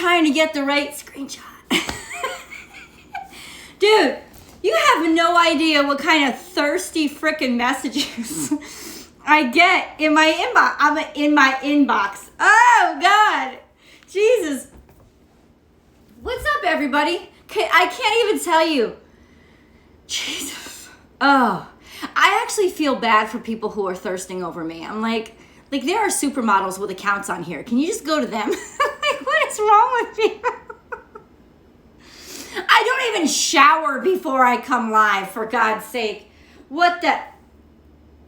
trying to get the right screenshot. Dude, you have no idea what kind of thirsty freaking messages I get in my inbox. I'm in my inbox. Oh, God. Jesus. What's up, everybody? I can't even tell you. Jesus. Oh, I actually feel bad for people who are thirsting over me. I'm like there are supermodels with accounts on here. Can you just go to them? Like, what is wrong with me? I don't even shower before I come live, for God's sake. What the?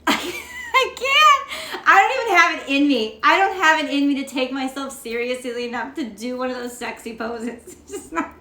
I can't. I don't even have it in me. I don't have it in me to take myself seriously enough to do one of those sexy poses. It's just not.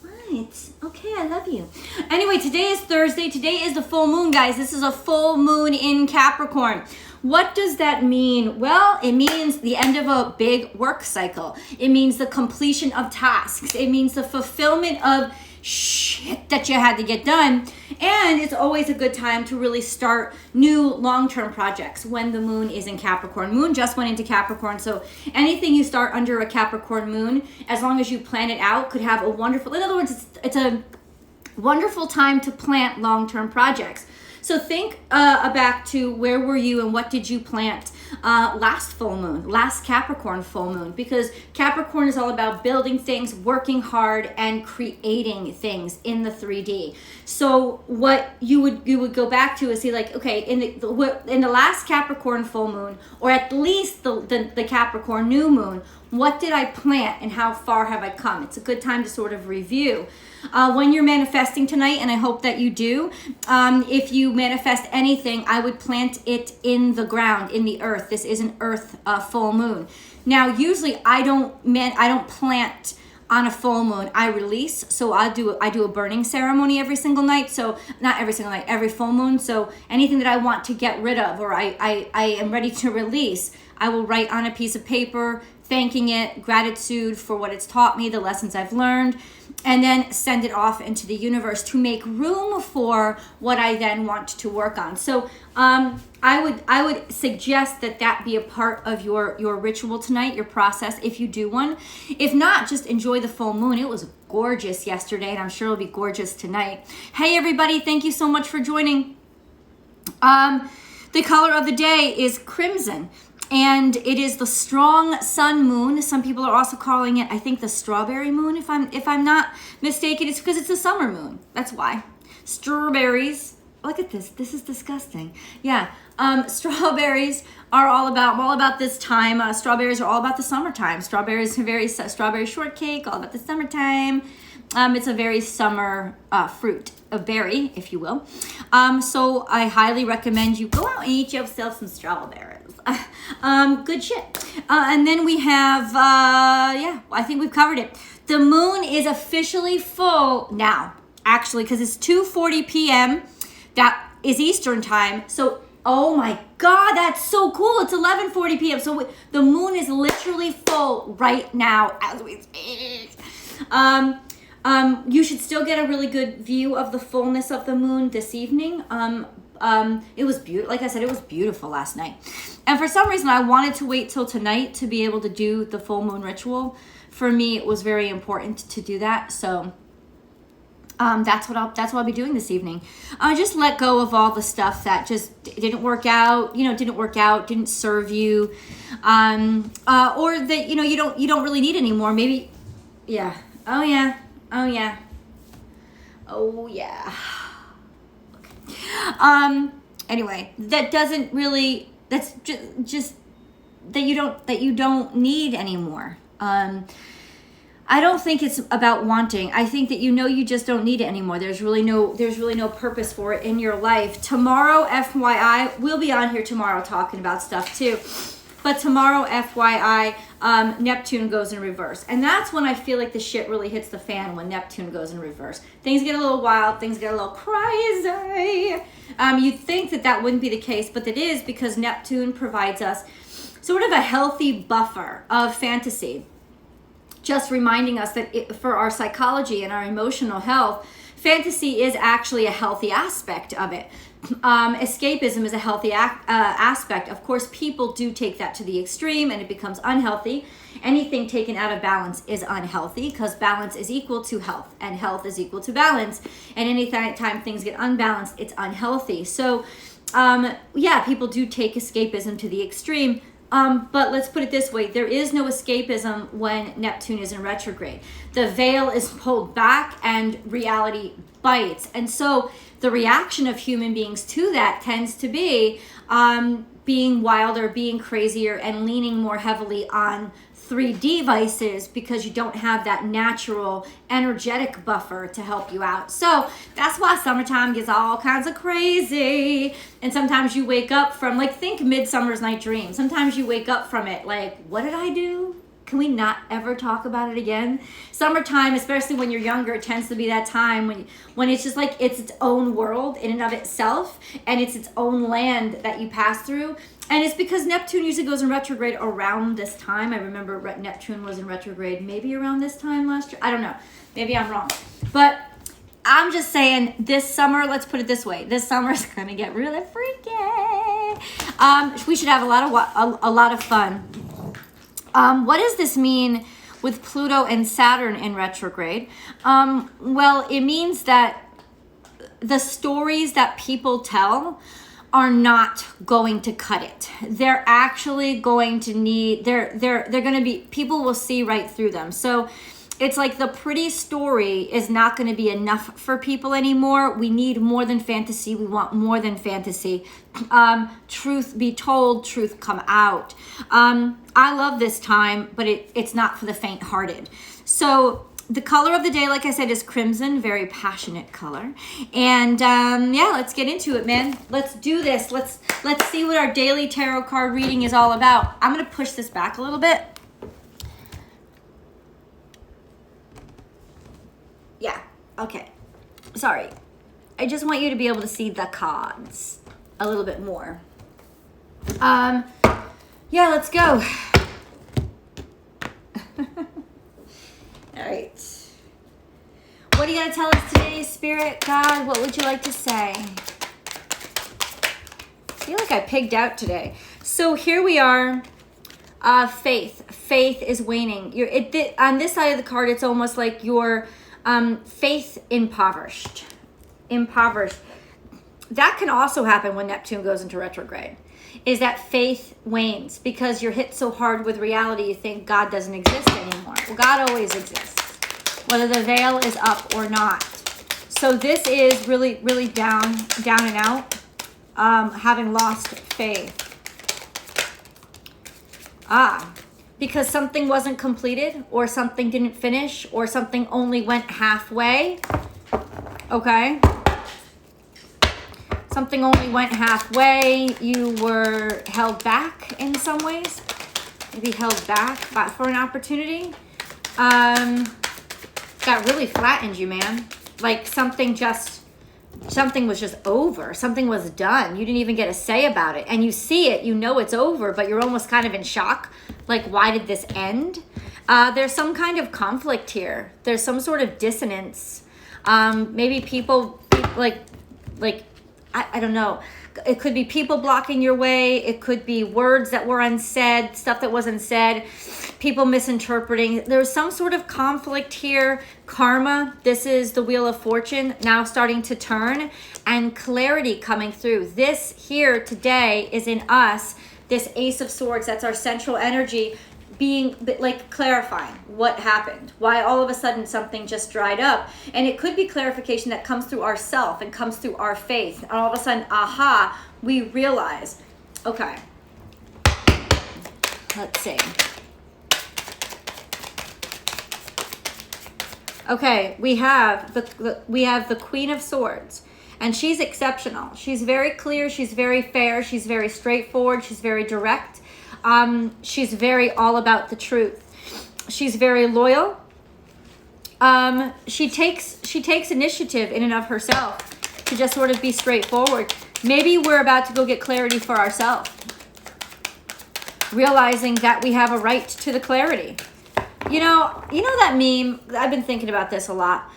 Right. Okay, I love you. Anyway, today is Thursday. Today is the full moon, guys. This is a full moon in Capricorn. What does that mean? Well, it means the end of a big work cycle. It means the completion of tasks. It means the fulfillment of shit that you had to get done. And it's always a good time to really start new long-term projects when the moon is in Capricorn. Moon just went into Capricorn, so anything you start under a Capricorn moon, as long as you plan it out, could have a wonderful, in other words, it's a wonderful time to plant long-term projects. So think back to where were you and what did you plant last full moon, last Capricorn full moon, because Capricorn is all about building things, working hard, and creating things in the 3D. So what you would go back to is see, like, okay, in the last Capricorn full moon, or at least the Capricorn new moon, what did I plant and how far have I come? It's a good time to sort of review. When you're manifesting tonight, and I hope that you do, if you manifest anything, I would plant it in the ground, in the earth. This is an earth full moon. Now, usually I don't plant on a full moon. I release, so I do a burning ceremony every single night. So not every single night, every full moon. So anything that I want to get rid of, or I am ready to release, I will write on a piece of paper, thanking it, gratitude for what it's taught me, the lessons I've learned, and then send it off into the universe to make room for what I then want to work on. So I would suggest that be a part of your ritual tonight, your process, if you do one. If not, just enjoy the full moon. It was gorgeous yesterday, and I'm sure it'll be gorgeous tonight. Hey, everybody, thank you so much for joining. The color of the day is crimson. And it is the strong sun moon. Some people are also calling it, I think, the strawberry moon, if I'm not mistaken. It's because it's a summer moon. That's why. Strawberries. Look at this. This is disgusting. Yeah. Strawberries are all about this time. Strawberries are all about the summertime. Strawberry shortcake, all about the summertime. It's a very summer fruit, a berry, if you will. So I highly recommend you go out and eat yourself some strawberries. Good shit. And then we have, I think we've covered it. The moon is officially full now, actually, because it's 2:40 p.m. That is Eastern time. So, oh my God, that's so cool. It's 11:40 p.m. So the moon is literally full right now as we speak. You should still get a really good view of the fullness of the moon this evening. It was beautiful. Like I said, it was beautiful last night. And for some reason, I wanted to wait till tonight to be able to do the full moon ritual. For me, it was very important to do that. So that's what I'll be doing this evening. Just let go of all the stuff that just didn't work out, didn't serve you, or that, you don't really need anymore. Maybe, yeah. Oh yeah. Okay. Anyway, that doesn't really, that's just that you don't need anymore. I don't think it's about wanting. I think that you just don't need it anymore. There's really no purpose for it in your life. Tomorrow, FYI, we'll be on here tomorrow talking about stuff too. But tomorrow, FYI, Neptune goes in reverse. And that's when I feel like the shit really hits the fan, when Neptune goes in reverse. Things get a little wild. Things get a little crazy. You'd think that wouldn't be the case, but it is, because Neptune provides us sort of a healthy buffer of fantasy. Just reminding us that for our psychology and our emotional health, fantasy is actually a healthy aspect of it. Escapism is a healthy aspect. Of course, people do take that to the extreme and it becomes unhealthy. Anything taken out of balance is unhealthy, because balance is equal to health and health is equal to balance. And anytime things get unbalanced, it's unhealthy. So yeah, people do take escapism to the extreme. But let's put it this way. There is no escapism when Neptune is in retrograde. The veil is pulled back and reality bites. And so the reaction of human beings to that tends to be being wilder, being crazier, and leaning more heavily on 3D vices, because you don't have that natural energetic buffer to help you out. So that's why summertime gets all kinds of crazy. And sometimes you wake up from, like, think Midsummer's Night Dream. Sometimes you wake up from it like, what did I do? Can we not ever talk about it again? Summertime, especially when you're younger, tends to be that time when it's just like it's its own world in and of itself, and it's its own land that you pass through. And it's because Neptune usually goes in retrograde around this time. I remember Neptune was in retrograde maybe around this time last year. I don't know. Maybe I'm wrong. But I'm just saying, this summer, let's put it this way. This summer is going to get really freaky. We should have a lot of fun. What does this mean with Pluto and Saturn in retrograde? Well, it means that the stories that people tell are not going to cut it. They're actually going to need, they're going to be, people will see right through them. So it's like the pretty story is not going to be enough for people anymore. We need more than fantasy. We want more than fantasy. Truth be told, truth come out. I love this time, but it's not for the faint-hearted. So the color of the day, like I said, is crimson, very passionate color. And yeah, let's get into it, man. Let's do this. Let's see what our daily tarot card reading is all about. I'm going to push this back a little bit. Yeah, okay. Sorry. I just want you to be able to see the cards a little bit more. Yeah, let's go. All right. What do you got to tell us today, Spirit, God? What would you like to say? I feel like I pigged out today. So here we are. Faith. Faith is waning. On this side of the card, it's almost like your faith impoverished. That can also happen when Neptune goes into retrograde. Is that faith wanes because you're hit so hard with reality you think God doesn't exist anymore. Well, God always exists, whether the veil is up or not. So this is really, really down and out, having lost faith. Because something wasn't completed, or something didn't finish, or something only went halfway. Okay? Something only went halfway. You were held back in some ways. Maybe held back for an opportunity. Got really flattened you, man. Like something was just over. Something was done. You didn't even get a say about it. And you see it, you know it's over, but you're almost kind of in shock. Like, why did this end? There's some kind of conflict here. There's some sort of dissonance. Maybe people like I don't know. It could be people blocking your way. It could be words that were unsaid, stuff that wasn't said, people misinterpreting. There's some sort of conflict here. Karma, this is the Wheel of Fortune, now starting to turn, and clarity coming through. This here today is in us, this Ace of Swords, that's our central energy, being like clarifying what happened, why all of a sudden something just dried up. And it could be clarification that comes through ourself and comes through our faith. And all of a sudden, aha, we realize, okay, let's see. Okay, we have the Queen of Swords, and she's exceptional. She's very clear, she's very fair, she's very straightforward, she's very direct. She's very all about the truth. She's very loyal. She takes initiative in and of herself to just sort of be straightforward. Maybe we're about to go get clarity for ourselves, realizing that we have a right to the clarity. You know that meme? I've been thinking about this a lot.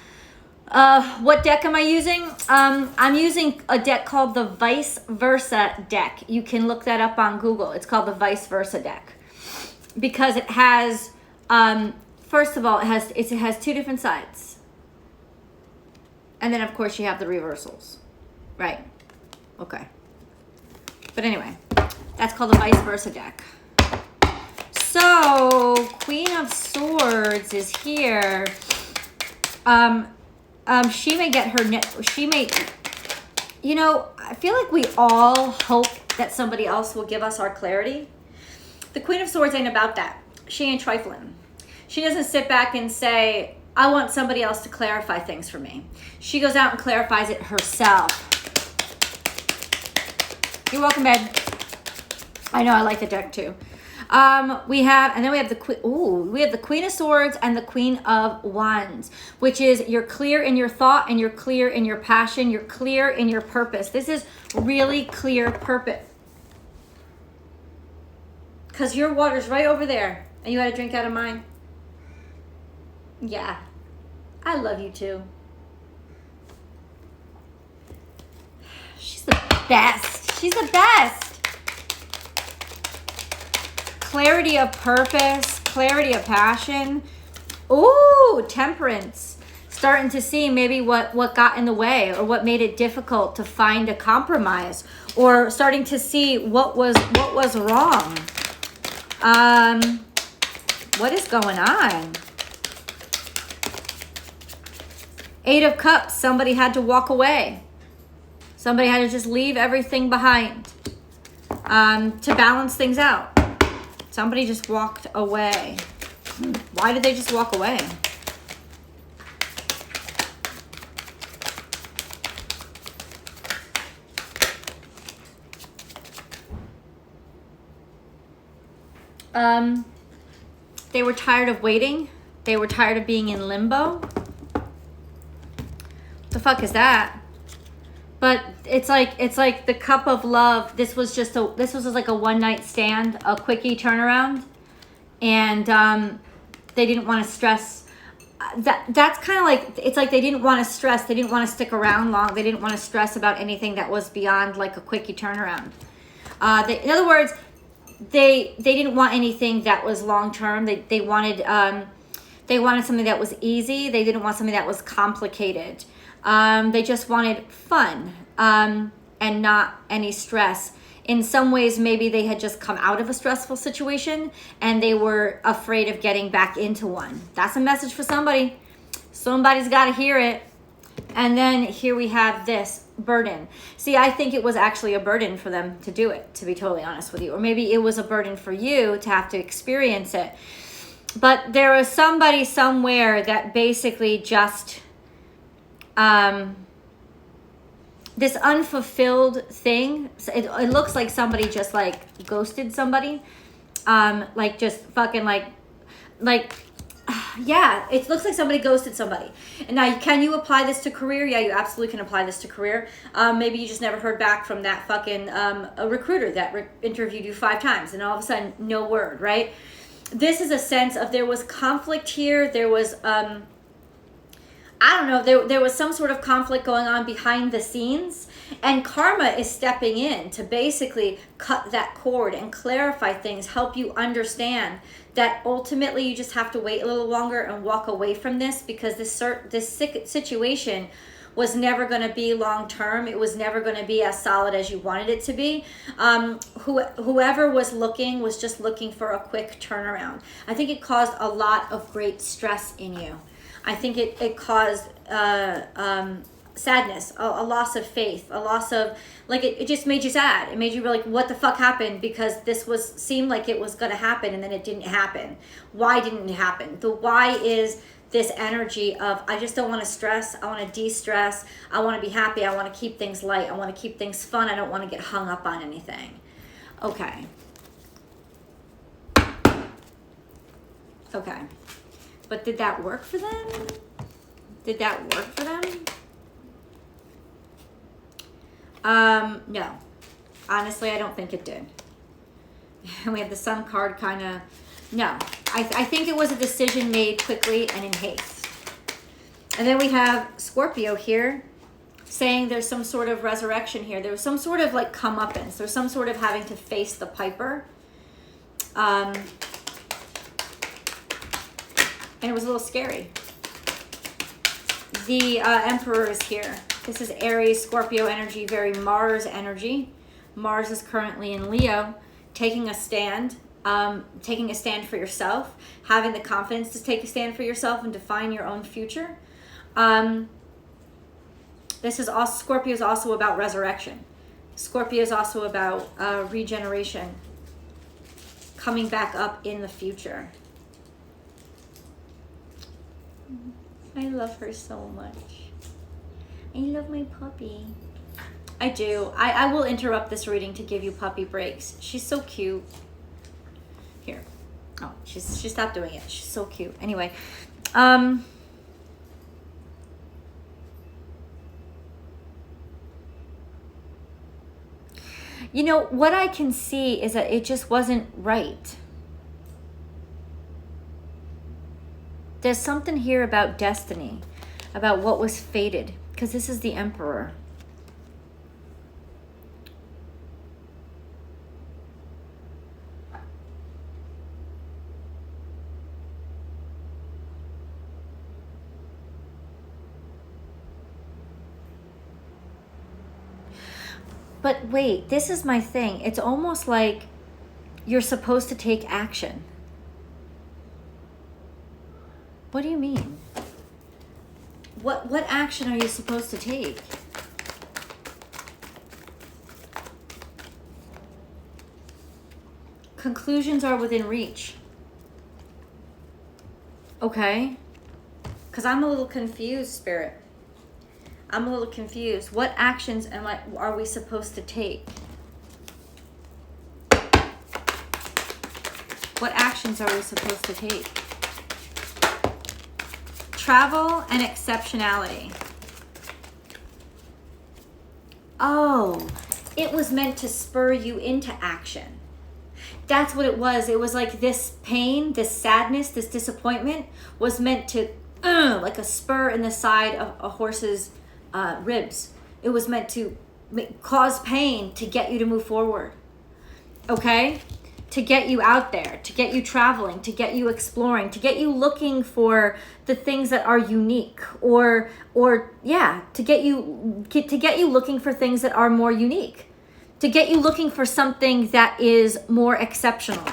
What deck am I using? I'm using a deck called the Vice Versa deck. You can look that up on Google. It's called the Vice Versa deck. because it has, first of all, it has two different sides. And then, of course, you have the reversals. Right. Okay. But anyway, that's called the vice versa deck. So, Queen of Swords is here. She may get her, she may, you know, I feel like we all hope that somebody else will give us our clarity. The Queen of Swords ain't about that. She ain't trifling. She doesn't sit back and say, I want somebody else to clarify things for me. She goes out and clarifies it herself. You're welcome, babe. I know, I like the deck too. We have the Queen of Swords and the Queen of Wands, which is you're clear in your thought and you're clear in your passion. You're clear in your purpose. This is really clear purpose. Because your water's right over there and you got to drink out of mine. Yeah, I love you too. She's the best. She's the best. Clarity of purpose, clarity of passion. Ooh, Temperance. Starting to see maybe what got in the way or what made it difficult to find a compromise, or starting to see what was wrong. What is going on? Eight of Cups. Somebody had to walk away. Somebody had to just leave everything behind to balance things out. Somebody just walked away. Why did they just walk away? They were tired of waiting. They were tired of being in limbo. What the fuck is that? But it's like the cup of love. This was like a one night stand, a quickie turnaround, and they didn't want to stress. That's kind of like, it's like they didn't want to stress. They didn't want to stick around long. They didn't want to stress about anything that was beyond like a quickie turnaround. In other words, they didn't want anything that was long term. They wanted something that was easy. They didn't want something that was complicated. They just wanted fun and not any stress. In some ways, maybe they had just come out of a stressful situation and they were afraid of getting back into one. That's a message for somebody. Somebody's got to hear it. And then here we have this burden. See, I think it was actually a burden for them to do it, to be totally honest with you. Or maybe it was a burden for you to have to experience it. But there was somebody somewhere that basically just... this unfulfilled thing, it looks like somebody just like ghosted somebody, like just fucking like yeah, it looks like somebody ghosted somebody. And now, can you apply this to career? Yeah, you absolutely can apply this to career. Maybe you just never heard back from that fucking a recruiter that interviewed you 5 times and all of a sudden no word, right? This is a sense of there was conflict here. There was I don't know, there was some sort of conflict going on behind the scenes, and karma is stepping in to basically cut that cord and clarify things, help you understand that ultimately you just have to wait a little longer and walk away from this, because this situation was never going to be long term. It was never going to be as solid as you wanted it to be. Whoever was looking was just looking for a quick turnaround. I think it caused a lot of great stress in you. I think it caused sadness, a loss of faith, a loss of, like, it just made you sad. It made you like, what the fuck happened? Because this seemed like it was going to happen and then it didn't happen. Why didn't it happen? The why is this energy of, I just don't want to stress. I want to de-stress. I want to be happy. I want to keep things light. I want to keep things fun. I don't want to get hung up on anything. Okay. Okay. But did that work for them? Did that work for them? No. Honestly, I don't think it did. We have the Sun card kind of... No. I think it was a decision made quickly and in haste. And then we have Scorpio here saying there's some sort of resurrection here. There was some sort of like comeuppance. There's some sort of having to face the piper. And it was a little scary. The Emperor is here. This is Aries, Scorpio energy, very Mars energy. Mars is currently in Leo, taking a stand for yourself, having the confidence to take a stand for yourself and define your own future. This is also, Scorpio is also about resurrection. Scorpio is also about regeneration, coming back up in the future. I love her so much. I love my puppy. I do. I will interrupt this reading to give you puppy breaks. She's so cute. Here. Oh, she stopped doing it. She's so cute. Anyway, you know, what I can see is that it just wasn't right. There's something here about destiny, about what was fated, because this is the Emperor. But wait, this is my thing. It's almost like you're supposed to take action. What do you mean? What action are you supposed to take? Conclusions are within reach. Okay? Because I'm a little confused, Spirit. I'm a little confused. What actions are we supposed to take? What actions are we supposed to take? Travel and exceptionality. Oh, it was meant to spur you into action. That's what it was. It was like this pain, this sadness, this disappointment was meant to, like a spur in the side of a horse's ribs. It was meant to cause pain to get you to move forward. Okay? To get you out there, to get you traveling, to get you exploring, to get you looking for the things that are unique, or yeah, to get you looking for things that are more unique, to get you looking for something that is more exceptional.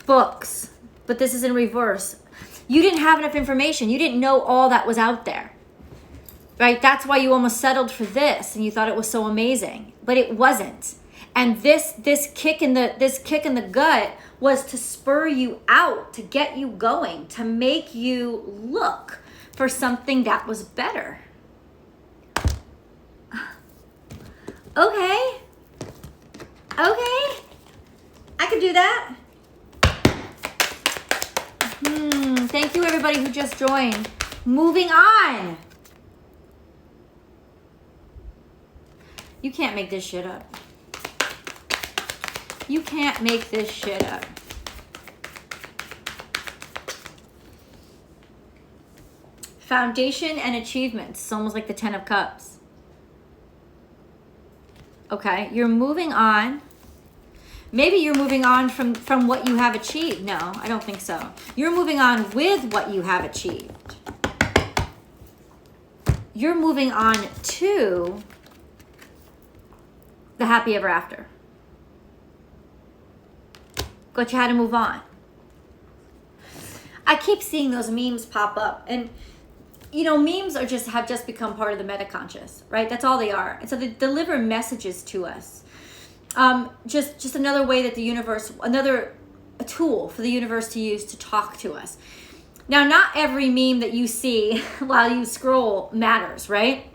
Books, but this is in reverse. You didn't have enough information. You didn't know all that was out there. Right? That's why you almost settled for this and you thought it was so amazing, but it wasn't. And this kick in the gut was to spur you out, to get you going, to make you look for something that was better. Okay. I could do that. Thank you everybody who just joined. Moving on. You can't make this shit up. You can't make this shit up. Foundation and achievements. It's almost like the 10 of Cups. Okay, you're moving on. Maybe you're moving on from what you have achieved. No, I don't think so. You're moving on with what you have achieved. You're moving on to the happy ever after. But you had to move on. I keep seeing those memes pop up, and you know, memes have just become part of the metaconscious, right? That's all they are. And so they deliver messages to us. Just another way that the universe, a tool for the universe to use to talk to us. Now, not every meme that you see while you scroll matters, right?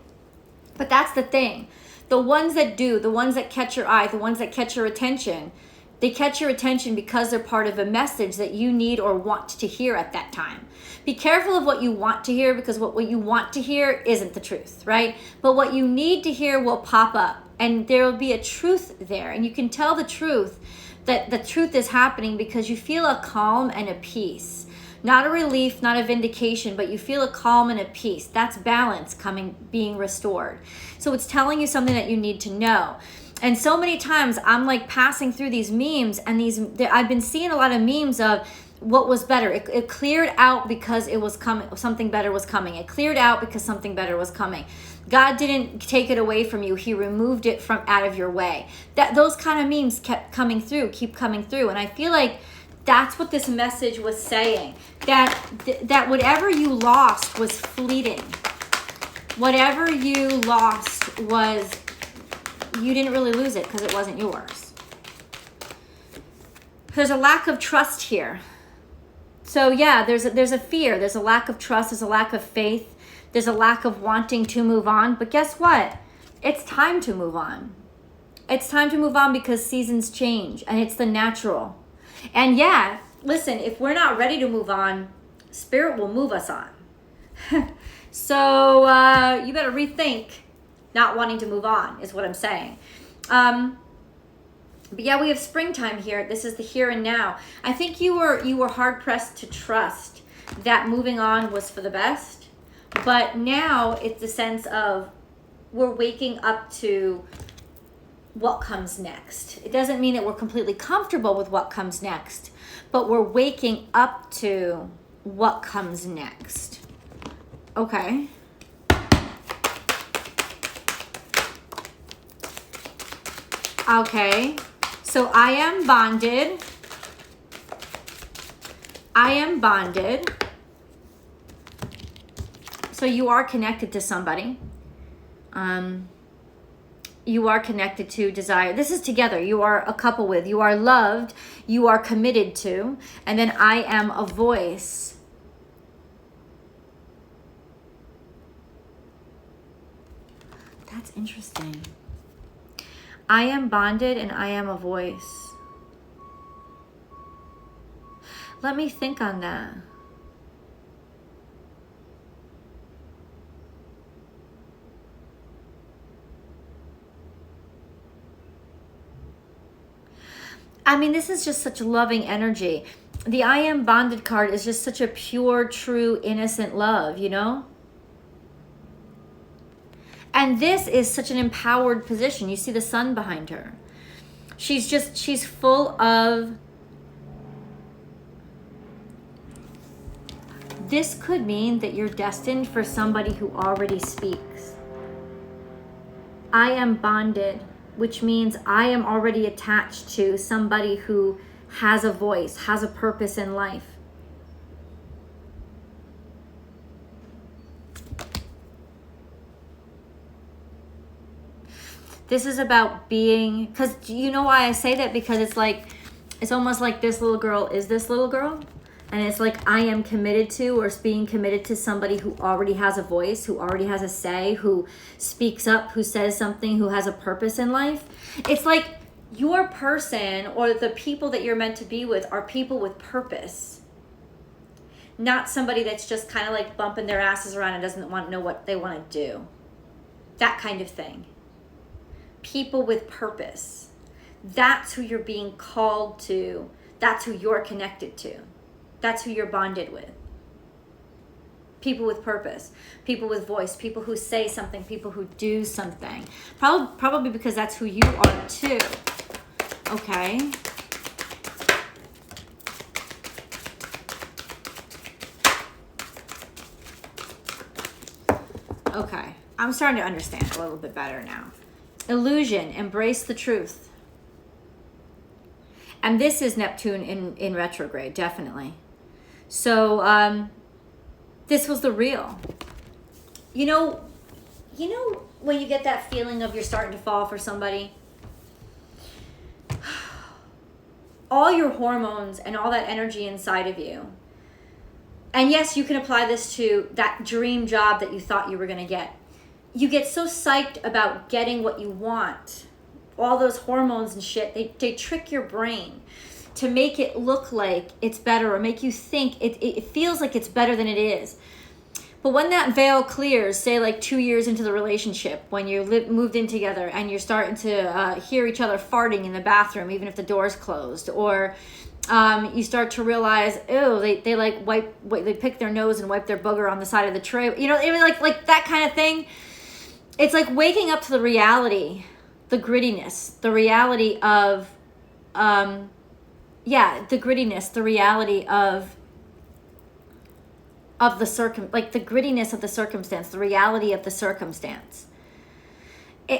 But that's the thing. The ones that do, the ones that catch your eye, the ones that catch your attention, they catch your attention because they're part of a message that you need or want to hear at that time. Be careful of what you want to hear, because what you want to hear isn't the truth, right? But what you need to hear will pop up, and there will be a truth there. And you can tell the truth, that the truth is happening because you feel a calm and a peace. Not a relief, not a vindication, but you feel a calm and a peace. That's balance being restored. So it's telling you something that you need to know. And so many times I'm like passing through these memes, and I've been seeing a lot of memes of what was better. It cleared out because it was coming. Something better was coming. It cleared out because something better was coming. God didn't take it away from you. He removed it from out of your way. Those kind of memes keep coming through. And I feel like that's what this message was saying. That whatever you lost was fleeting. Whatever you lost was, you didn't really lose it because it wasn't yours. There's a lack of trust here. So yeah, there's a fear. There's a lack of trust. There's a lack of faith. There's a lack of wanting to move on. But guess what? It's time to move on. It's time to move on because seasons change and it's the natural. And yeah, listen, if we're not ready to move on, Spirit will move us on. So you better rethink not wanting to move on is what I'm saying. But yeah, we have springtime here. This is the here and now. I think you were hard pressed to trust that moving on was for the best. But now it's the sense of we're waking up to what comes next. It doesn't mean that we're completely comfortable with what comes next, but we're waking up to what comes next. Okay. Okay. So I am bonded. I am bonded. So you are connected to somebody. You are connected to desire. This is together. You are a couple with. You are loved. You are committed to. And then I am a voice. That's interesting. I am bonded and I am a voice. Let me think on that. I mean, this is just such loving energy. The I am bonded card is just such a pure, true, innocent love, you know? And this is such an empowered position. You see the sun behind her. She's full of, this could mean that you're destined for somebody who already speaks. I am bonded, which means I am already attached to somebody who has a voice, has a purpose in life. This is about being, because you know why I say that? Because it's almost like this little girl is this little girl. And it's like I am committed to, or being committed to somebody who already has a voice, who already has a say, who speaks up, who says something, who has a purpose in life. It's like your person or the people that you're meant to be with are people with purpose. Not somebody that's just kind of like bumping their asses around and doesn't know what they want to do. That kind of thing. People with purpose. That's who you're being called to. That's who you're connected to. That's who you're bonded with. People with purpose, people with voice, people who say something, people who do something. Probably because that's who you are too. Okay. Okay. I'm starting to understand a little bit better now. Illusion, embrace the truth. And this is Neptune in retrograde, definitely. So this was the real. You know when you get that feeling of you're starting to fall for somebody? All your hormones and all that energy inside of you. And yes, you can apply this to that dream job that you thought you were going to get. You get so psyched about getting what you want. All those hormones and shit, they trick your brain to make it look like it's better or make you think it feels like it's better than it is. But when that veil clears, say like 2 years into the relationship, when you moved in together and you're starting to hear each other farting in the bathroom, even if the door's closed, or you start to realize, oh, they like they pick their nose and wipe their booger on the side of the tray. You know, like that kind of thing. It's like waking up to the reality, the grittiness, the reality of the grittiness, the reality of the the grittiness of the circumstance, the reality of the circumstance.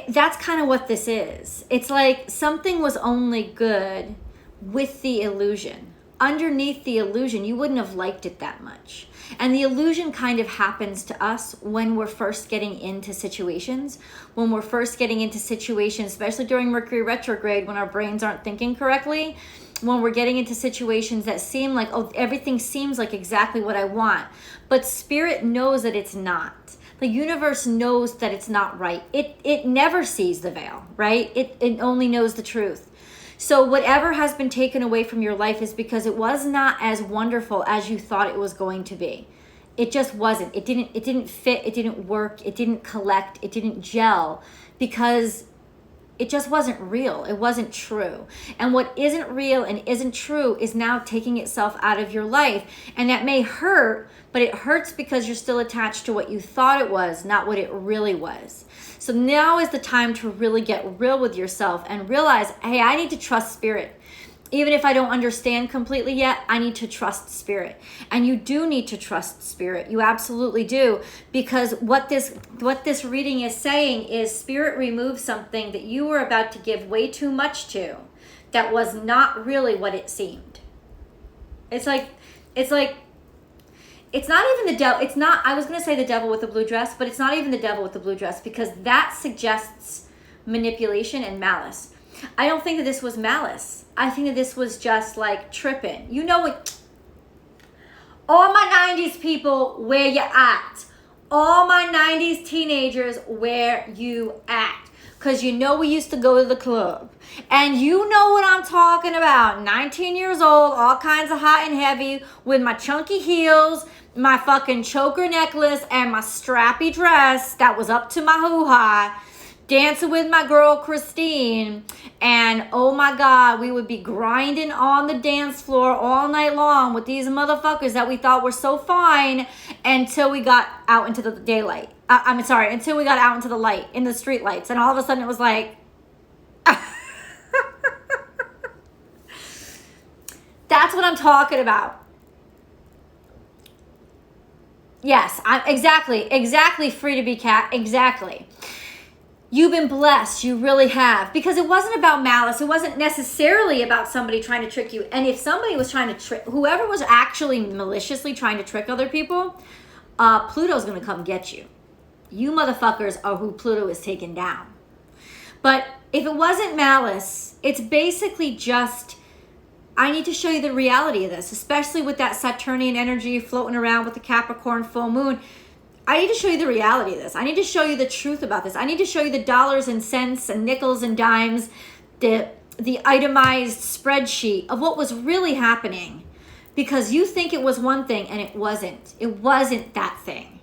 That's kind of what this is. It's like something was only good with the illusion. Underneath the illusion, you wouldn't have liked it that much. And the illusion kind of happens to us when we're first getting into situations. When we're first getting into situations, especially during Mercury retrograde, when our brains aren't thinking correctly, when we're getting into situations that seem like, oh, everything seems like exactly what I want. But Spirit knows that it's not. The universe knows that it's not right. It never sees the veil, right? It only knows the truth. So whatever has been taken away from your life is because it was not as wonderful as you thought it was going to be. It just wasn't. It didn't fit. It didn't work. It didn't collect. It didn't gel because it just wasn't real. It wasn't true. And what isn't real and isn't true is now taking itself out of your life. And that may hurt, but it hurts because you're still attached to what you thought it was, not what it really was. So now is the time to really get real with yourself and realize, hey, I need to trust Spirit. Even if I don't understand completely yet, I need to trust Spirit. And you do need to trust Spirit. You absolutely do. Because what this reading is saying is Spirit removes something that you were about to give way too much to that was not really what it seemed. It's not even the devil. It's not, I was going to say the devil with the blue dress, but it's not even the devil with the blue dress because that suggests manipulation and malice. I don't think that this was malice. I think that this was just like tripping. You know what? All my 90s people, where you at? All my 90s teenagers, where you at? Because you know we used to go to the club. And you know what I'm talking about. 19 years old, all kinds of hot and heavy, with my chunky heels, my fucking choker necklace, and my strappy dress that was up to my hoo-ha, dancing with my girl Christine. And oh my God, we would be grinding on the dance floor all night long with these motherfuckers that we thought were so fine until we got out into the daylight. Until we got out into the light, in the street lights. And all of a sudden it was like, that's what I'm talking about. Yes, I'm exactly free to be cat. Exactly. You've been blessed. You really have. Because it wasn't about malice. It wasn't necessarily about somebody trying to trick you. And if somebody was trying to trick, whoever was actually maliciously trying to trick other people, Pluto's going to come get you. You motherfuckers are who Pluto is taking down. But if it wasn't malice, it's basically just, I need to show you the reality of this, especially with that Saturnian energy floating around with the Capricorn full moon. I need to show you the reality of this. I need to show you the truth about this. I need to show you the dollars and cents and nickels and dimes, the itemized spreadsheet of what was really happening. Because you think it was one thing and it wasn't. It wasn't that thing.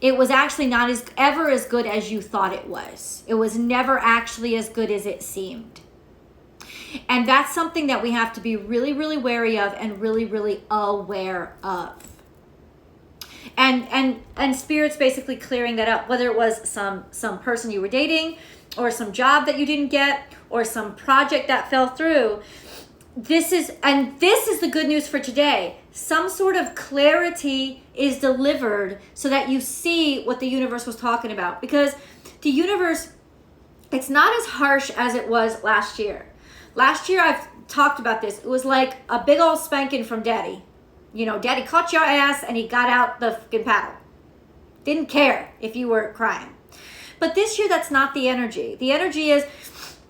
It was actually not ever as good as you thought it was. It was never actually as good as it seemed. And that's something that we have to be really, really wary of and really, really aware of. And Spirit's basically clearing that up, whether it was some person you were dating or some job that you didn't get or some project that fell through. This is the good news for today. Some sort of clarity is delivered so that you see what the universe was talking about. Because the universe, it's not as harsh as it was last year. Last year, I've talked about this. It was like a big old spanking from Daddy. You know, Daddy caught your ass and he got out the fucking paddle. Didn't care if you were crying. But this year, that's not the energy. The energy is,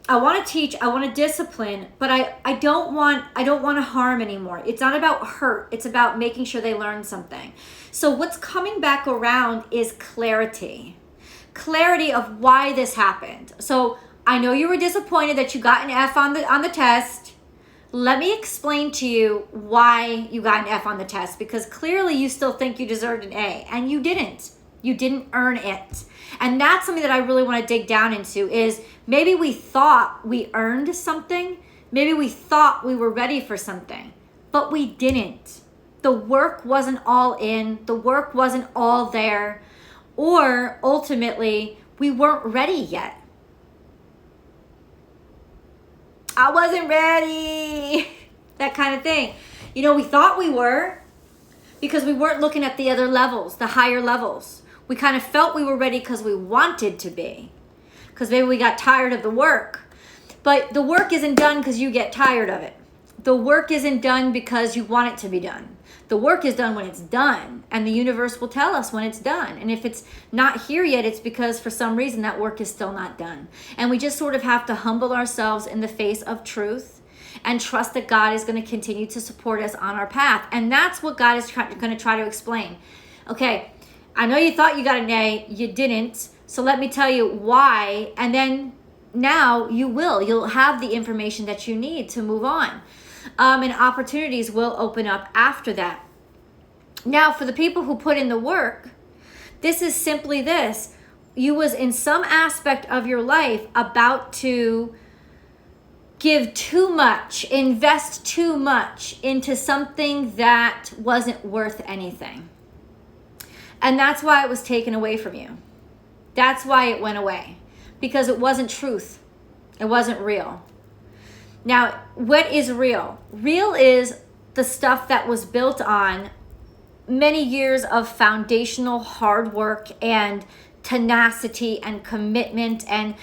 I want to teach, I want to discipline, but I don't want to harm anymore. It's not about hurt. It's about making sure they learn something. So what's coming back around is clarity. Clarity of why this happened. So I know you were disappointed that you got an F on the test. Let me explain to you why you got an F on the test, because clearly you still think you deserved an A, and you didn't. You didn't earn it. And that's something that I really want to dig down into is maybe we thought we earned something. Maybe we thought we were ready for something, but we didn't. The work wasn't all in. The work wasn't all there. Or ultimately, we weren't ready yet. I wasn't ready. That kind of thing. You know, we thought we were because we weren't looking at the other levels, the higher levels. We kind of felt we were ready because we wanted to be, because maybe we got tired of the work. But the work isn't done because you get tired of it. The work isn't done because you want it to be done. The work is done when it's done, and the universe will tell us when it's done. And if it's not here yet, it's because for some reason that work is still not done. And we just sort of have to humble ourselves in the face of truth and trust that God is going to continue to support us on our path. And that's what God is going to try to explain. Okay, I know you thought you got an A, you didn't. So let me tell you why. And then now you will. You'll have the information that you need to move on. And opportunities will open up after that. Now, for the people who put in the work, this is simply this. You was in some aspect of your life about to give too much, invest too much into something that wasn't worth anything. And that's why it was taken away from you. That's why it went away. Because it wasn't truth. It wasn't real. Now, what is real? Real is the stuff that was built on many years of foundational hard work and tenacity and commitment and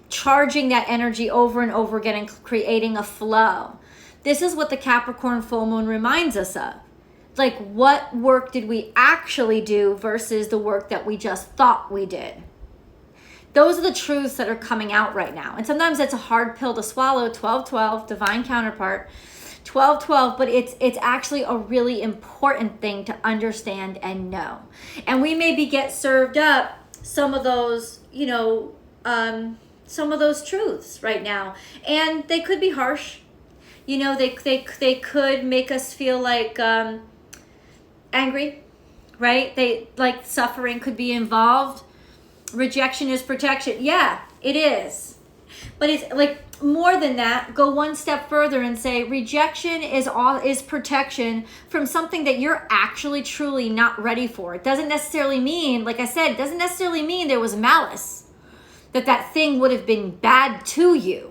charging that energy over and over again and creating a flow. This is what the Capricorn full moon reminds us of. Like, what work did we actually do versus the work that we just thought we did? Those are the truths that are coming out right now. And sometimes it's a hard pill to swallow. 12-12, divine counterpart. 12-12, but it's actually a really important thing to understand and know. And we maybe get served up some of those, some of those truths right now. And they could be harsh. They could make us feel like angry, right? Like suffering could be involved. Rejection is protection. Yeah, it is. But it's like more than that. Go one step further and say rejection is protection from something that you're actually truly not ready for. It doesn't necessarily mean, like I said, it doesn't necessarily mean there was malice, that thing would have been bad to you,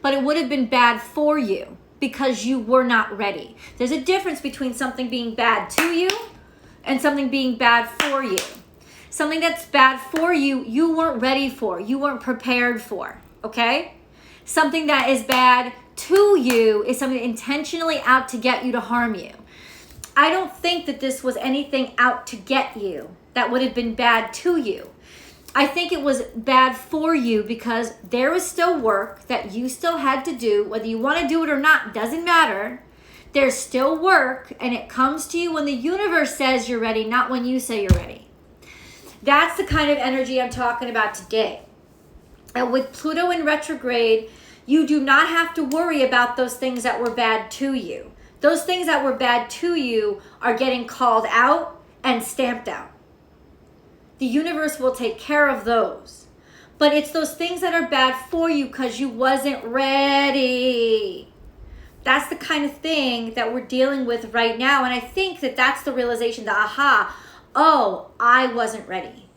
but it would have been bad for you because you were not ready. There's a difference between something being bad to you and something being bad for you. Something that's bad for you, you weren't ready for, you weren't prepared for, okay? Something that is bad to you is something intentionally out to get you, to harm you. I don't think that this was anything out to get you that would have been bad to you. I think it was bad for you because there was still work that you still had to do. Whether you want to do it or not, doesn't matter. There's still work, and it comes to you when the universe says you're ready, not when you say you're ready. That's the kind of energy I'm talking about today. And with Pluto in retrograde, you do not have to worry about those things that were bad to you. Those things that were bad to you are getting called out and stamped out. The universe will take care of those. But it's those things that are bad for you because you wasn't ready. That's the kind of thing that we're dealing with right now. And I think that that's the realization, the aha. Oh, I wasn't ready.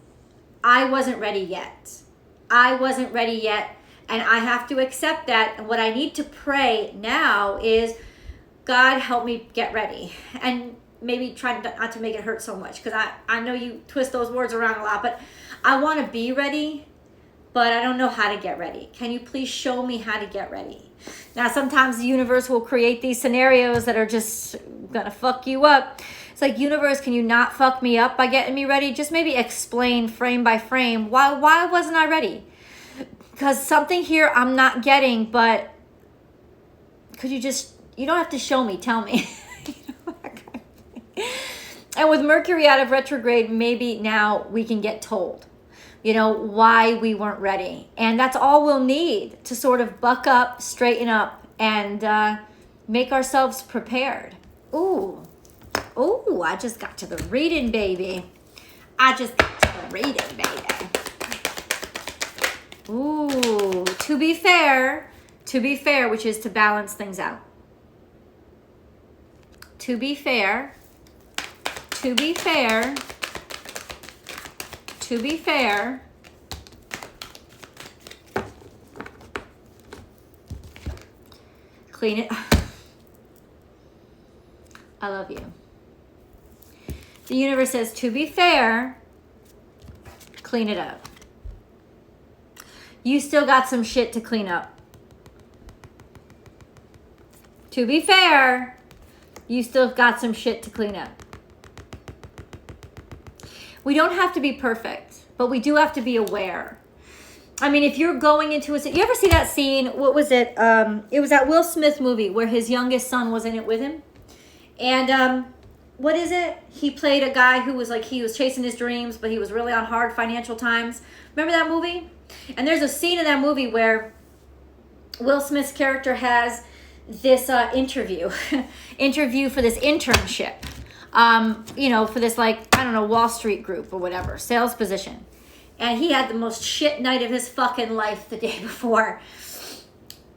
I wasn't ready yet. I wasn't ready yet. And I have to accept that. And what I need to pray now is, God, help me get ready. And maybe try not to make it hurt so much, because I know you twist those words around a lot, but I want to be ready, but I don't know how to get ready. Can you please show me how to get ready? Now, sometimes the universe will create these scenarios that are just gonna fuck you up. It's like, universe, can you not fuck me up by getting me ready? Just maybe explain frame by frame why wasn't I ready? Because something here I'm not getting, but could you don't have to show me, tell me. And with Mercury out of retrograde, maybe now we can get told, why we weren't ready. And that's all we'll need to sort of buck up, straighten up, and make ourselves prepared. Ooh, I just got to the reading, baby. Ooh, to be fair, which is to balance things out. To be fair, clean it. I love you. The universe says, to be fair, clean it up. You still got some shit to clean up. To be fair, you still got some shit to clean up. We don't have to be perfect, but we do have to be aware. I mean, if you're going into a... You ever see that scene? What was it? It was that Will Smith movie where his youngest son was in it with him. And what is it? He played a guy who was like, he was chasing his dreams, but he was really on hard financial times. Remember that movie? And there's a scene in that movie where Will Smith's character has this interview for this internship, for this, like, I don't know, Wall Street group or whatever, sales position. And he had the most shit night of his fucking life the day before.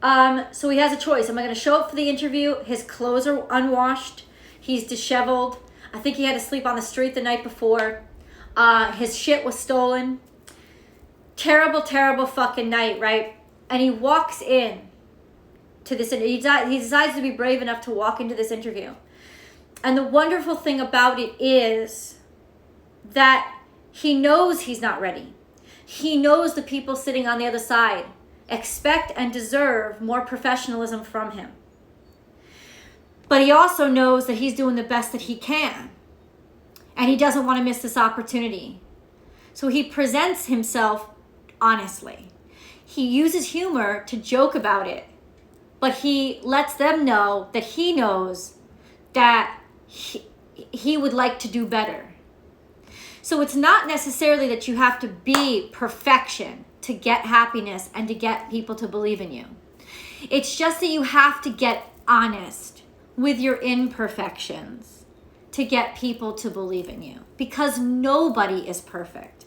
So he has a choice. Am I going to show up for the interview? His clothes are unwashed. He's disheveled. I think he had to sleep on the street the night before. His shit was stolen. Terrible, terrible fucking night, right? And he walks in to this, he decides to be brave enough to walk into this interview. And the wonderful thing about it is that he knows he's not ready. He knows the people sitting on the other side expect and deserve more professionalism from him. But he also knows that he's doing the best that he can. And he doesn't want to miss this opportunity. So he presents himself honestly. He uses humor to joke about it. But he lets them know that he knows that he would like to do better. So it's not necessarily that you have to be perfection to get happiness and to get people to believe in you. It's just that you have to get honest with your imperfections to get people to believe in you. Because nobody is perfect.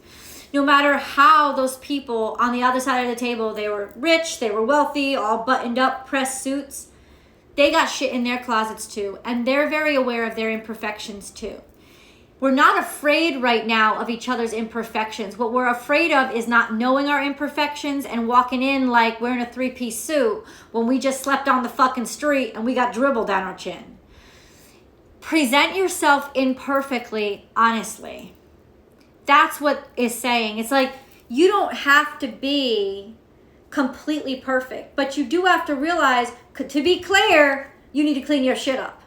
No matter how those people on the other side of the table, they were rich, they were wealthy, all buttoned up, pressed suits, they got shit in their closets too. And they're very aware of their imperfections too. We're not afraid right now of each other's imperfections. What we're afraid of is not knowing our imperfections and walking in like wearing a 3-piece suit when we just slept on the fucking street and we got dribble down our chin. Present yourself imperfectly, honestly. That's what is saying. It's like you don't have to be completely perfect, but you do have to realize, to be clear, you need to clean your shit up.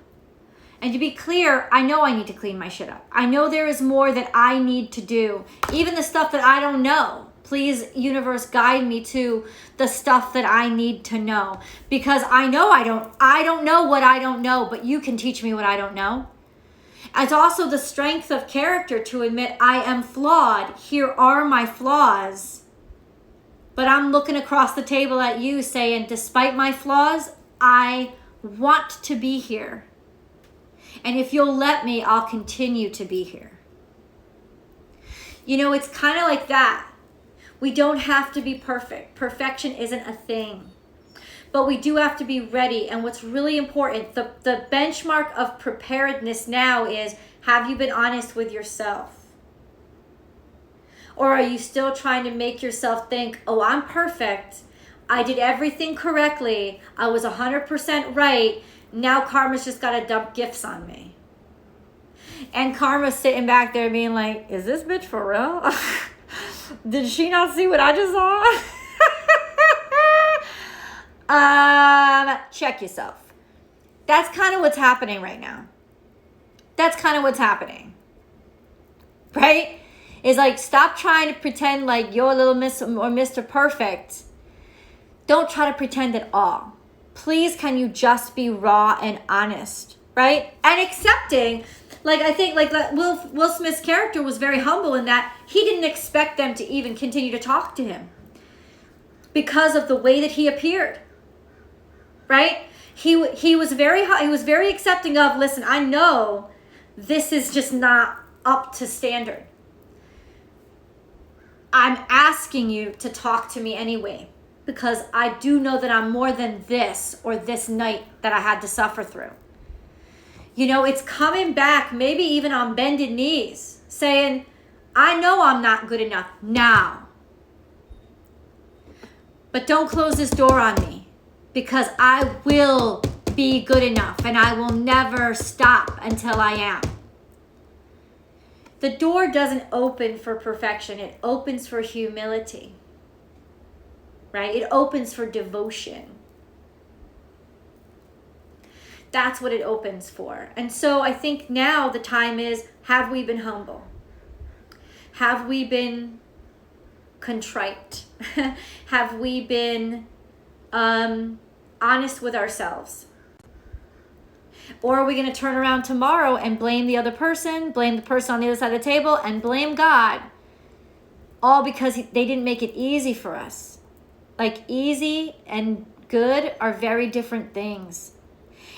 And to be clear, I know I need to clean my shit up. I know there is more that I need to do. Even the stuff that I don't know. Please, universe, guide me to the stuff that I need to know. Because I know I don't know what I don't know, but you can teach me what I don't know. It's also the strength of character to admit I am flawed. Here are my flaws. But I'm looking across the table at you saying, despite my flaws, I want to be here. And if you'll let me, I'll continue to be here. You know, it's kind of like that. We don't have to be perfect. Perfection isn't a thing. But we do have to be ready. And what's really important, the benchmark of preparedness now is, have you been honest with yourself? Or are you still trying to make yourself think, oh, I'm perfect. I did everything correctly. I was 100% right. Now karma's just got to dump gifts on me. And karma's sitting back there being like, is this bitch for real? Did she not see what I just saw? Check yourself. That's kind of what's happening right now. That's kind of what's happening. Right? It's like, stop trying to pretend like you're little Miss or Mr. Perfect. Don't try to pretend at all. Please, can you just be raw and honest, right? And accepting, like I think like that Will Smith's character was very humble in that he didn't expect them to even continue to talk to him because of the way that he appeared, right? He was very accepting of, listen, I know this is just not up to standard. I'm asking you to talk to me anyway, because I do know that I'm more than this or this night that I had to suffer through. You know, it's coming back, maybe even on bended knees, saying, I know I'm not good enough now. But don't close this door on me, because I will be good enough and I will never stop until I am. The door doesn't open for perfection. It opens for humility, right? It opens for devotion. That's what it opens for. And so I think now the time is, have we been humble? Have we been contrite? Have we been honest with ourselves? Or are we going to turn around tomorrow and blame the other person, blame the person on the other side of the table, and blame God? All because they didn't make it easy for us. Like, easy and good are very different things.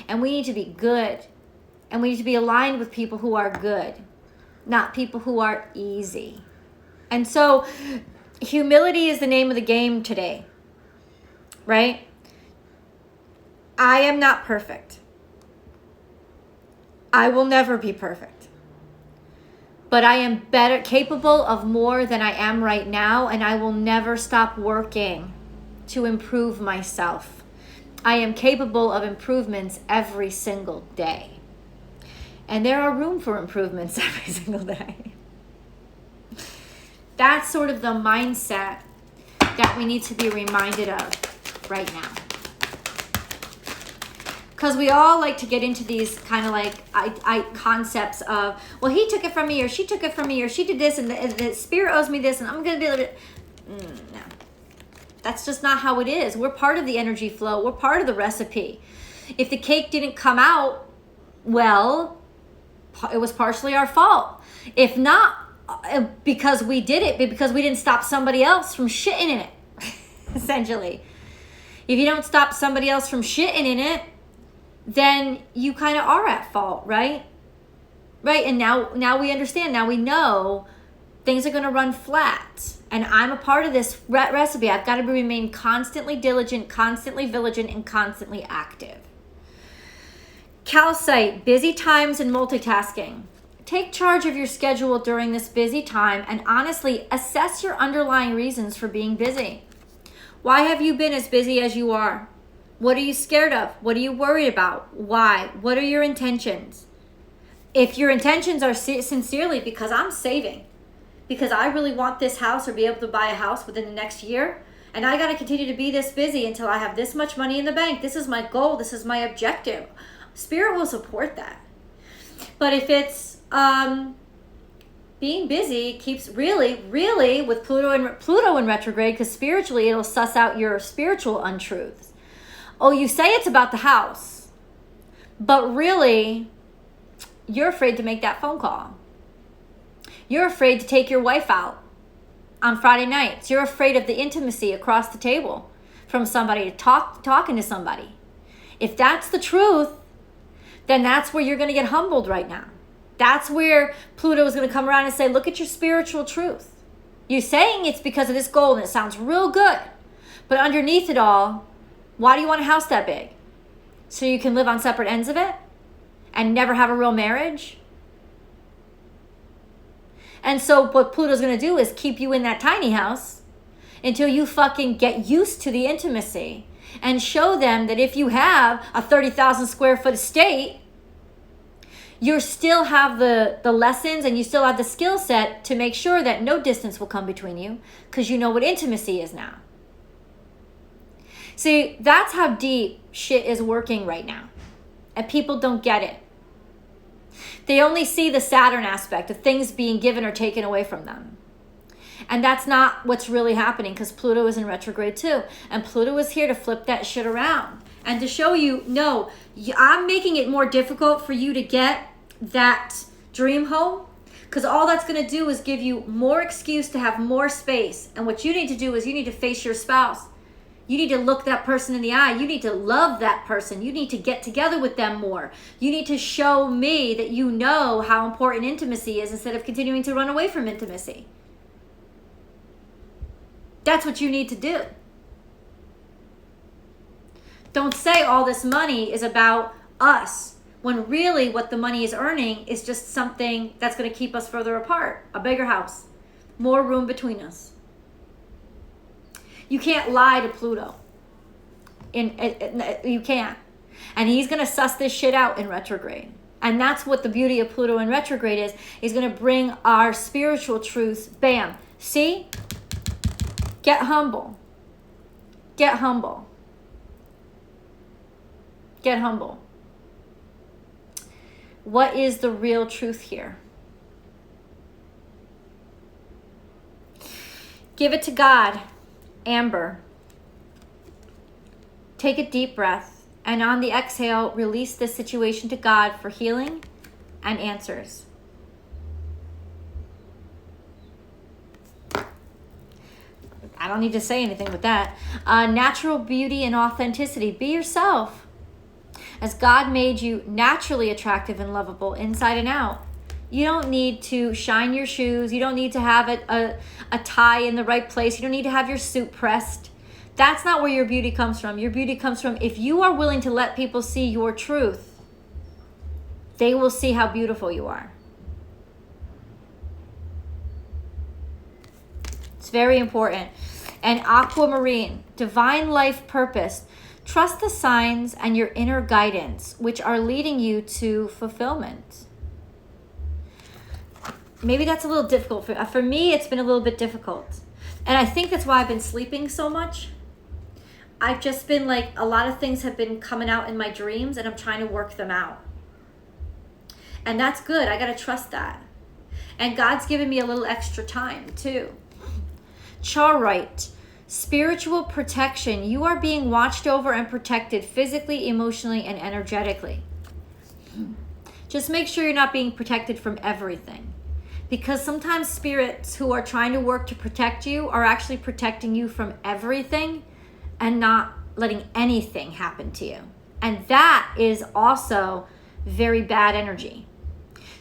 And we need to be good. And we need to be aligned with people who are good, not people who are easy. And so humility is the name of the game today, right? I am not perfect. I will never be perfect. But I am capable of more than I am right now, and I will never stop working to improve myself. I am capable of improvements every single day. And there are room for improvements every single day. That's sort of the mindset that we need to be reminded of right now. Because we all like to get into these kind of like concepts of, well, he took it from me, or she took it from me, or she did this, and the spirit owes me this, and I'm going to be a little bit... No. That's just not how it is. We're part of the energy flow. We're part of the recipe. If the cake didn't come out well, it was partially our fault. If not, because we did it, but because we didn't stop somebody else from shitting in it, essentially. If you don't stop somebody else from shitting in it, then you kind of are at fault, right? Right, and now we understand. Now we know things are going to run flat. And I'm a part of this recipe. I've got to remain constantly diligent, constantly vigilant, and constantly active. Calcite, busy times and multitasking. Take charge of your schedule during this busy time and honestly assess your underlying reasons for being busy. Why have you been as busy as you are? What are you scared of? What are you worried about? Why? What are your intentions? If your intentions are sincerely because I'm saving, because I really want this house or be able to buy a house within the next year, and I got to continue to be this busy until I have this much money in the bank. This is my goal. This is my objective. Spirit will support that. But if it's being busy keeps really with Pluto in retrograde, because spiritually it'll suss out your spiritual untruths. Oh, you say it's about the house, but really you're afraid to make that phone call. You're afraid to take your wife out on Friday nights. You're afraid of the intimacy across the table from somebody, talking to somebody. If that's the truth, then that's where you're going to get humbled right now. That's where Pluto is going to come around and say, look at your spiritual truth. You're saying it's because of this goal and it sounds real good. But underneath it all, why do you want a house that big? So you can live on separate ends of it and never have a real marriage? And so what Pluto's going to do is keep you in that tiny house until you fucking get used to the intimacy and show them that if you have a 30,000 square foot estate, you still have the lessons and you still have the skill set to make sure that no distance will come between you because you know what intimacy is now. See, that's how deep shit is working right now. And people don't get it. They only see the Saturn aspect of things being given or taken away from them. And that's not what's really happening because Pluto is in retrograde too. And Pluto is here to flip that shit around and to show you, no, I'm making it more difficult for you to get that dream home because all that's going to do is give you more excuse to have more space. And what you need to do is you need to face your spouse. You need to look that person in the eye. You need to love that person. You need to get together with them more. You need to show me that you know how important intimacy is instead of continuing to run away from intimacy. That's what you need to do. Don't say all this money is about us when really what the money is earning is just something that's going to keep us further apart. A bigger house, more room between us. You can't lie to Pluto. You can't. And he's going to suss this shit out in retrograde. And that's what the beauty of Pluto in retrograde is. He's going to bring our spiritual truths. Bam. See? Get humble. Get humble. Get humble. What is the real truth here? Give it to God, Amber. Take a deep breath, and on the exhale, release this situation to God for healing and answers. I don't need to say anything with that. Natural beauty and authenticity. Be yourself. As God made you naturally attractive and lovable inside and out. You don't need to shine your shoes. You don't need to have a tie in the right place. You don't need to have your suit pressed. That's not where your beauty comes from. Your beauty comes from if you are willing to let people see your truth, they will see how beautiful you are. It's very important. And aquamarine, divine life purpose. Trust the signs and your inner guidance, which are leading you to fulfillment. Maybe that's a little difficult. For me, it's been a little bit difficult. And I think that's why I've been sleeping so much. I've just been like, a lot of things have been coming out in my dreams and I'm trying to work them out. And that's good. I got to trust that. And God's given me a little extra time too. Charite, spiritual protection. You are being watched over and protected physically, emotionally, and energetically. Just make sure you're not being protected from everything. Because sometimes spirits who are trying to work to protect you are actually protecting you from everything and not letting anything happen to you. And that is also very bad energy.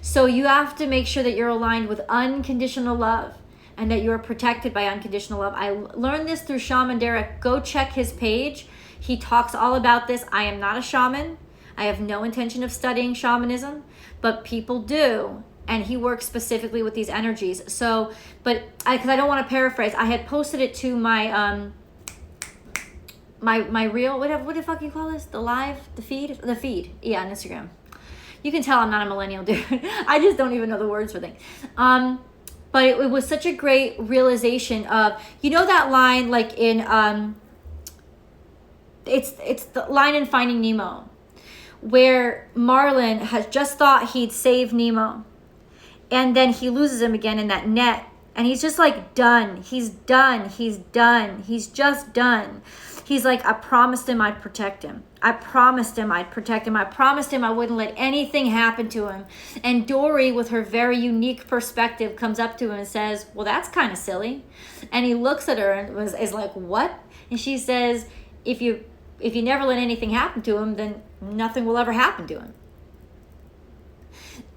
So you have to make sure that you're aligned with unconditional love and that you're protected by unconditional love. I learned this through Shaman Derek. Go check his page. He talks all about this. I am not a shaman. I have no intention of studying shamanism, but people do. And he works specifically with these energies. So, but because I don't want to paraphrase, I had posted it to my my reel, what the fuck you call this? The feed. Yeah, on Instagram. You can tell I'm not a millennial, dude. I just don't even know the words for things. But it was such a great realization of, you know that line like in it's the line in Finding Nemo where Marlin has just thought he'd save Nemo. And then he loses him again in that net. And he's just like done. He's done. He's done. He's just done. He's like, I promised him I'd protect him. I promised him I'd protect him. I promised him I wouldn't let anything happen to him. And Dory, with her very unique perspective, comes up to him and says, well, that's kind of silly. And he looks at her and is like, what? And she says, if you never let anything happen to him, then nothing will ever happen to him.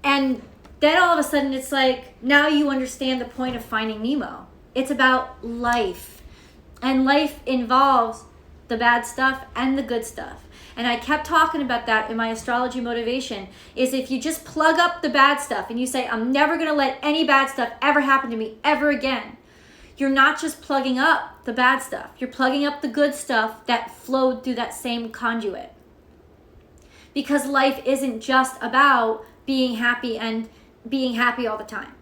And then all of a sudden it's like, now you understand the point of Finding Nemo. It's about life. And life involves the bad stuff and the good stuff. And I kept talking about that in my astrology motivation, is if you just plug up the bad stuff and you say, I'm never going to let any bad stuff ever happen to me ever again. You're not just plugging up the bad stuff. You're plugging up the good stuff that flowed through that same conduit. Because life isn't just about being happy and being happy all the time.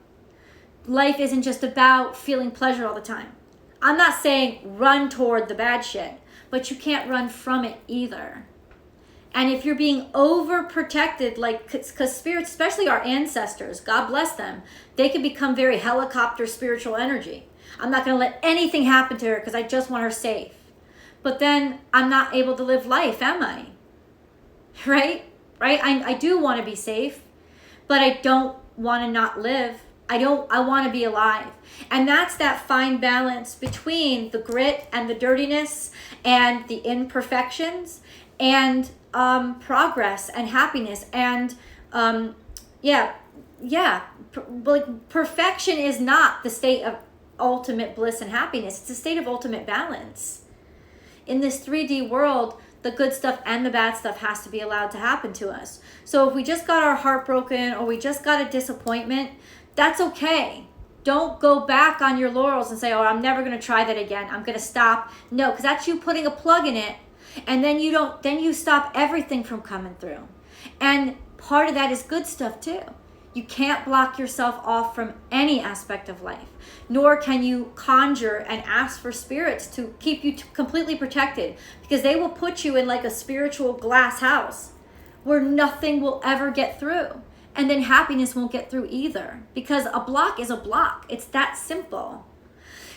Life isn't just about feeling pleasure all the time. I'm not saying run toward the bad shit, but you can't run from it either. And if you're being overprotected, like, because spirits, especially our ancestors, God bless them, they can become very helicopter spiritual energy. I'm not going to let anything happen to her because I just want her safe. But then I'm not able to live life, am I? Right? I do want to be safe, but I don't want to not live. I want to be alive. And that's that fine balance between the grit and the dirtiness and the imperfections and progress and happiness. And like perfection is not the state of ultimate bliss and happiness. It's a state of ultimate balance. In this 3D world, the good stuff and the bad stuff has to be allowed to happen to us. So if we just got our heart broken or we just got a disappointment, that's okay. Don't go back on your laurels and say, oh, I'm never going to try that again. I'm going to stop. No, because that's you putting a plug in it And then you stop everything from coming through. And part of that is good stuff too. You can't block yourself off from any aspect of life, nor can you conjure and ask for spirits to keep you completely protected, because they will put you in like a spiritual glass house where nothing will ever get through. And then happiness won't get through either, because a block is a block. It's that simple.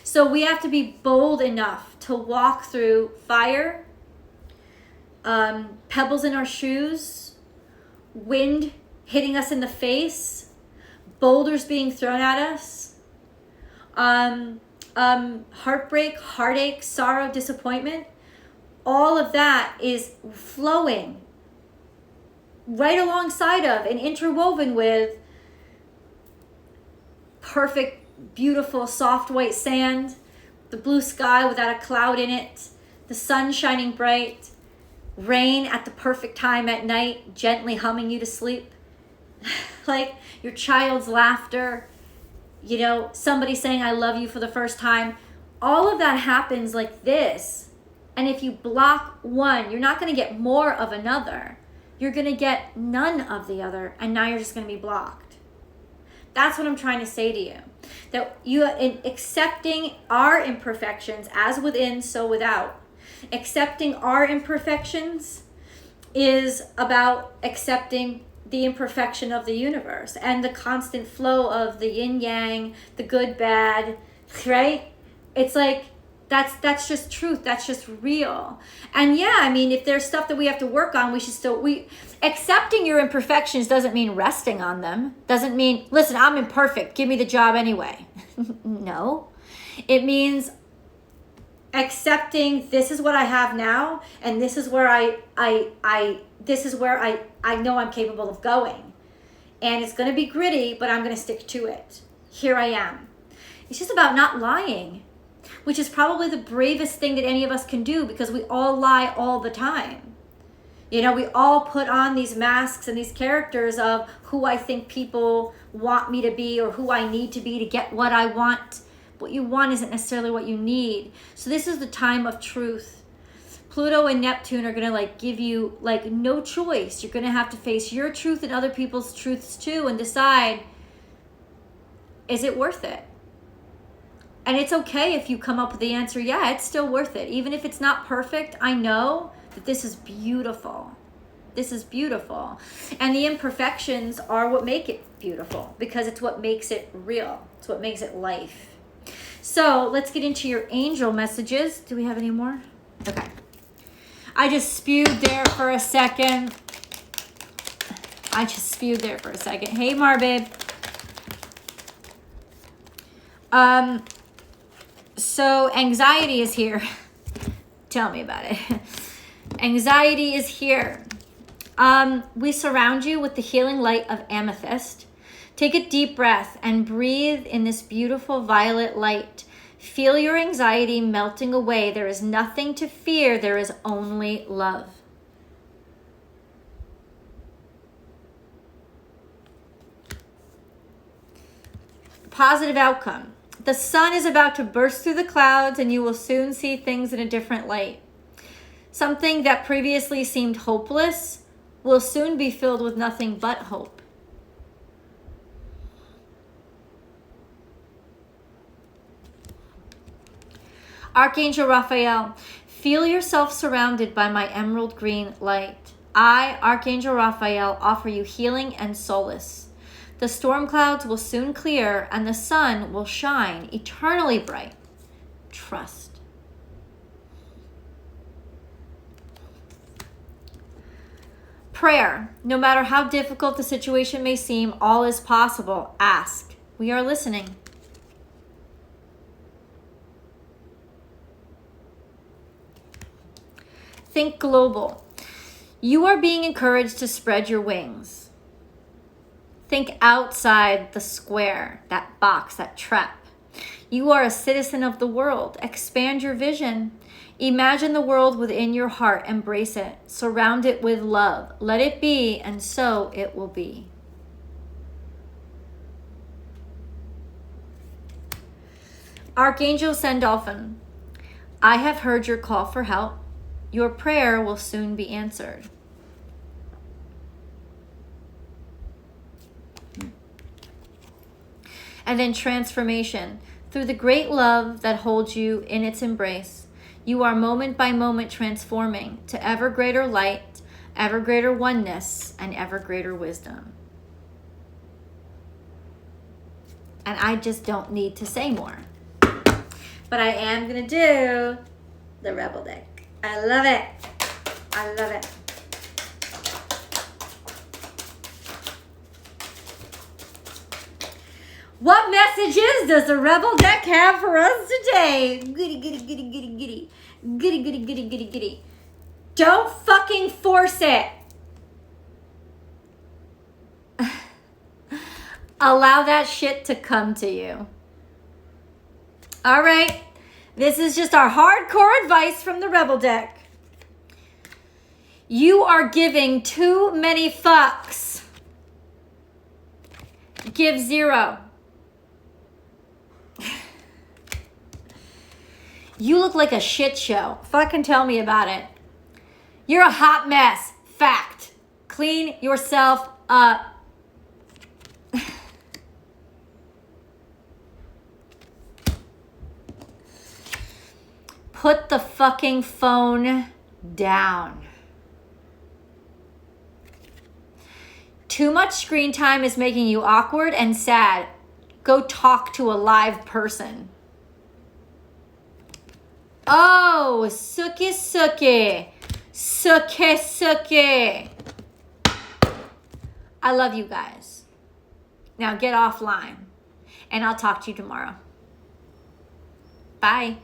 So we have to be bold enough to walk through fire, pebbles in our shoes, wind hitting us in the face, boulders being thrown at us, heartbreak, heartache, sorrow, disappointment. All of that is flowing right alongside of and interwoven with perfect, beautiful, soft white sand, the blue sky without a cloud in it, the sun shining bright, rain at the perfect time at night, gently humming you to sleep. Like your child's laughter, somebody saying I love you for the first time. All of that happens like this. And if you block one, you're not going to get more of another. You're going to get none of the other. And now you're just going to be blocked. That's what I'm trying to say to you. That you, in accepting our imperfections as within, so without. Accepting our imperfections is about accepting the imperfection of the universe and the constant flow of the yin yang, the good bad, right? It's like that's just truth. That's just real. And yeah, I mean, if there's stuff that we have to work on, we should still accepting your imperfections doesn't mean resting on them. Doesn't mean, listen, I'm imperfect, give me the job anyway. No. It means accepting this is what I have now, and this is where I know I'm capable of going. And it's going to be gritty, but I'm going to stick to it. Here I am. It's just about not lying, which is probably the bravest thing that any of us can do, because we all lie all the time. We all put on these masks and these characters of who I think people want me to be or who I need to be to get what I want. What you want isn't necessarily what you need. So this is the time of truth. Pluto and Neptune are going to give you no choice. You're going to have to face your truth and other people's truths too, and decide, is it worth it? And it's okay if you come up with the answer, yeah, it's still worth it. Even if it's not perfect, I know that this is beautiful. This is beautiful. And the imperfections are what make it beautiful, because it's what makes it real. It's what makes it life. So let's get into your angel messages. Do we have any more? Okay. I just spewed there for a second. Hey, Mar, babe. So anxiety is here. Tell me about it. Anxiety is here. We surround you with the healing light of amethyst. Take a deep breath and breathe in this beautiful violet light. Feel your anxiety melting away. There is nothing to fear. There is only love. Positive outcome. The sun is about to burst through the clouds, and you will soon see things in a different light. Something that previously seemed hopeless will soon be filled with nothing but hope. Archangel Raphael, feel yourself surrounded by my emerald green light. I, Archangel Raphael, offer you healing and solace. The storm clouds will soon clear, and the sun will shine eternally bright. Trust. Prayer. No matter how difficult the situation may seem, all is possible. Ask. We are listening. Think global. You are being encouraged to spread your wings. Think outside the square, that box, that trap. You are a citizen of the world. Expand your vision. Imagine the world within your heart. Embrace it. Surround it with love. Let it be, and so it will be. Archangel Sandalphon, I have heard your call for help. Your prayer will soon be answered. And then transformation. Through the great love that holds you in its embrace, you are moment by moment transforming to ever greater light, ever greater oneness, and ever greater wisdom. And I just don't need to say more. But I am going to do the Rebel deck. I love it. I love it. What messages does the Rebel deck have for us today? Goody, goody, goody, goody, goody. Goody, goody, goody, goody, goody. Don't fucking force it. Allow that shit to come to you. All right. This is just our hardcore advice from the Rebel deck. You are giving too many fucks. Give 0. You look like a shit show. Fucking tell me about it. You're a hot mess. Fact. Clean yourself up. Put the fucking phone down. Too much screen time is making you awkward and sad. Go talk to a live person. Oh, suki suki. Suki suki. I love you guys. Now get offline. And I'll talk to you tomorrow. Bye.